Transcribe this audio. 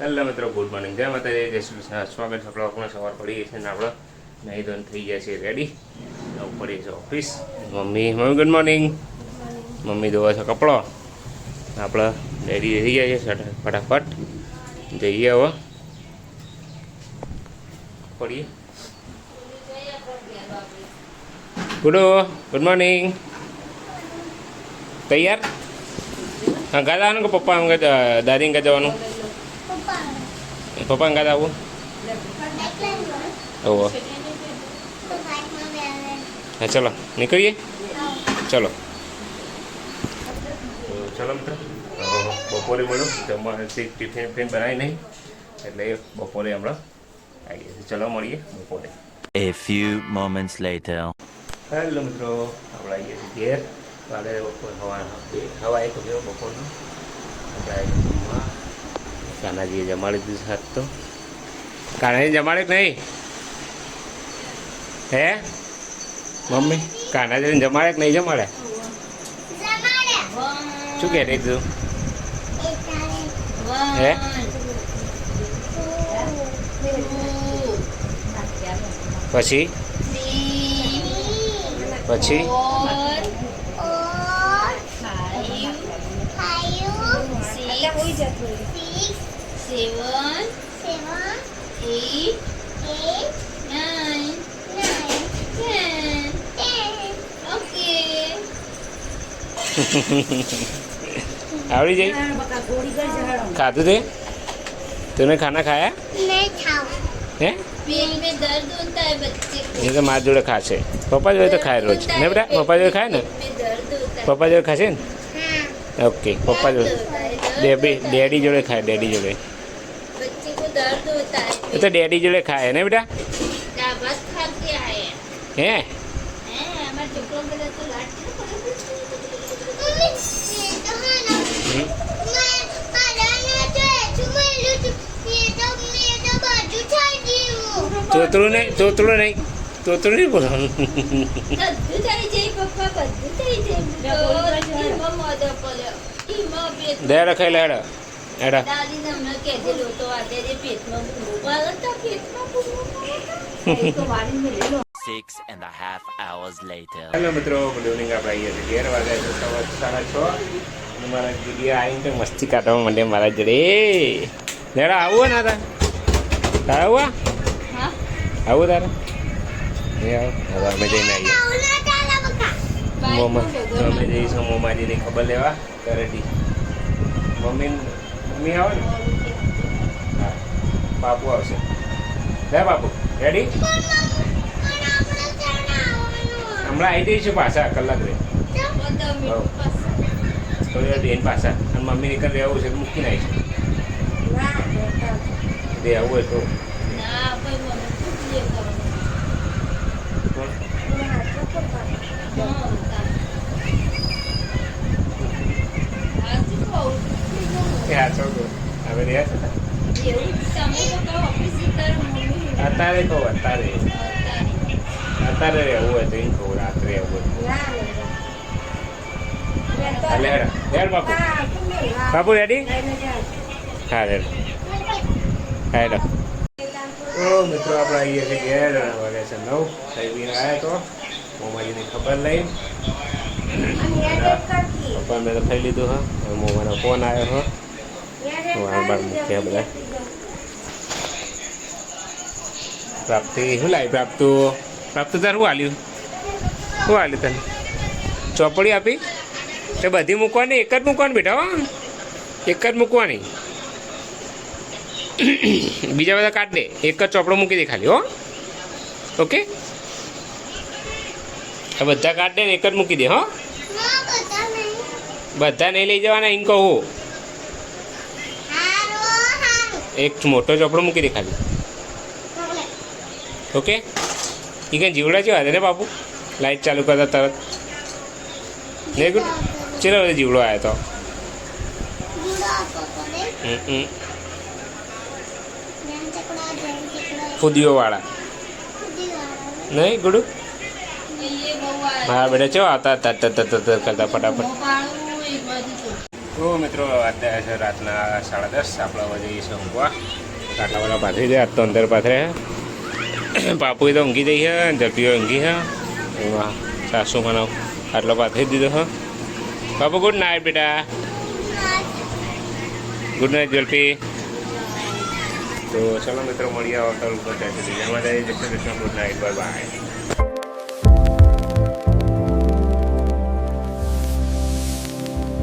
Hello મિત્રો, good morning. જય માતાજી, જય શ્રી કૃષ્ણ. સ્વાગત છે આપણો. આપણે સવાર પડીએ છીએ ને આપણે નહીં ધોઈને થઈ ગયા છીએ રેડી. જવું પડીએ છીએ office. Mummy good morning. Mummy ધોવા છે કપડો. આપણે રેડી થઈ ગયા છીએ ફટાફટ જઈએ હવે પડીએ. Good morning. તૈયાર? હા, ગાતા આવવાનું કે પપ્પા અંગે દાદી અંગે જવાનું? પપ્પા અંગાત આવું? ઓહો. હા, ચલો નીકળીએ. ચલો ચલો મિત્ર. બપોરે મળ્યું જમવા ટિફિન બનાવી નહીં એટલે બપોરે હમણાં આવીએ છીએ. ચલો મળીએ બપોરે. A few moments later. Hello મિત્રો, આપણે આવીએ છીએ ઘેર. કાલે બપોર હવા એક ગયો બપોરનો. આપણે આવી જમવા. કાનાજીએ જમાડી દીધું સાત તો. કાનાજી જમાડે કે નહીં? હે મમ્મી, કાનાજીને જમાડે કે નહીં જમાડે? શું કહે તું? હે પછી પછી आवड़ी जाई? खाते थे? तूने खाना खाया? नहीं खाओ। हैं? पेट में दर्द होता है बच्चे को। ये तो माँ जोड़े खासे. पप्पा जोड़े तो खाए रोज. नहीं बेटा, पप्पा जोड़े खाए ना? पेट में दर्द होता है। पप्पा जोड़े खासे ना? हाँ। ओके, पप्पा जोड़े. डैडी जोड़े खाए, डैडी जोड़े. बच्चे को दर्द होता है। ये तो डैडी जोड़े खाए ना बेटा? बस खा के आए हैं? हमारे चुपड़ों के तो लाट તોતરું નહીં બોલવાનું. દે રખાઈ લે હેડા હેડા. Six and a half hours later. Hello મિત્રો, ગુડ ઇવનિંગ. આપણે આવીએ છીએ 11 વાગ્યા છે, સવાર 6:30. અને મારા દીદી આવીને મસ્તી કાઢવા માંડે મારા જોડે. લેડા આવું ને તારે આવું? આવું તારે? નહીં આવું? હવે અમે જઈને આવીએ. અમે જઈશું મોમાજીની ખબર લેવા ઘરેથી. મમ્મી આવે ને? હા, બાપુ આવશે. લે બાપુ, રેડી? હમણાં આવી જઈશું પાછા કલાક રહે. થોડી વાર બેન પાછા. અને મમ્મી નીકળ રહેવું છે મૂકીને આવીશું. દે આવું હોય તો. હવે રહ્યા છે અત્યારે કહું અત્યારે રહેવું હોય તો એમ કહું રાત્રે રહેવું હોય. હેડ બાપુ. બાપુ રેડી? હા રેડ. હેડ. તો મિત્રો આપણે આવીએ છીએ ઘેર. વાગે છે 9. ખાઈ પીને આવ્યા તો મોમાજીની ખબર લઈ. પપ્પા મેં તો ખાઈ લીધું હા. મોમાનો ફોન આવ્યો હા. બાર મૂક્યા બધા. પ્રાપ્તિ શું લાવી? પ્રાપ્તુ તાર શું હાલ્યું? શું હાલ્યું તને? ચોપડી આપી? તે બધી મૂકવાની? એક જ મૂકવાની બેટા? હો, એક જ મૂકવાની. બીજા બધા કાઢ દે. એક જ ચોપડો મૂકી દે ખાલી. હો, ઓકે? બધા કાઢ દે ને એક જ મૂકી દે. હો, બધા નહીં લઈ જવાના એમ કહું. એક મોટો ચોપડો મૂકી દે ખાલી. ઓકે? એ કંઈ જીવડા જેવા હતા ને બાપુ? લાઈટ ચાલુ કરતા તરત નહીં ગુડ? ચલો બધો જીવડો આવ્યો તો. ફુદીઓવાળા નહીં ગુડુ? હા બેટા ચો આવતા કરતા ફટાફટ. તો મિત્રો અત્યારે છે રાતના 10:30. આપણે હવે જઈએ છીએ ઊંઘવા. આટલા બધા પાથરી દે. આજ તો અંદર પાથરે પાપુએ તો ઊંઘી જઈ છે, ઝડપીઓ ઊંઘી છે. એમાં સાસુ મને આટલો પાથરી દીધો છે. બાપુ ગુડ નાઇટ બેટા. ગુડ નાઇટ ઝડપી. તો ચલો મિત્રો મળીએ આવતા ઉપર. જય Shri Krishna. Good night. Bye bye.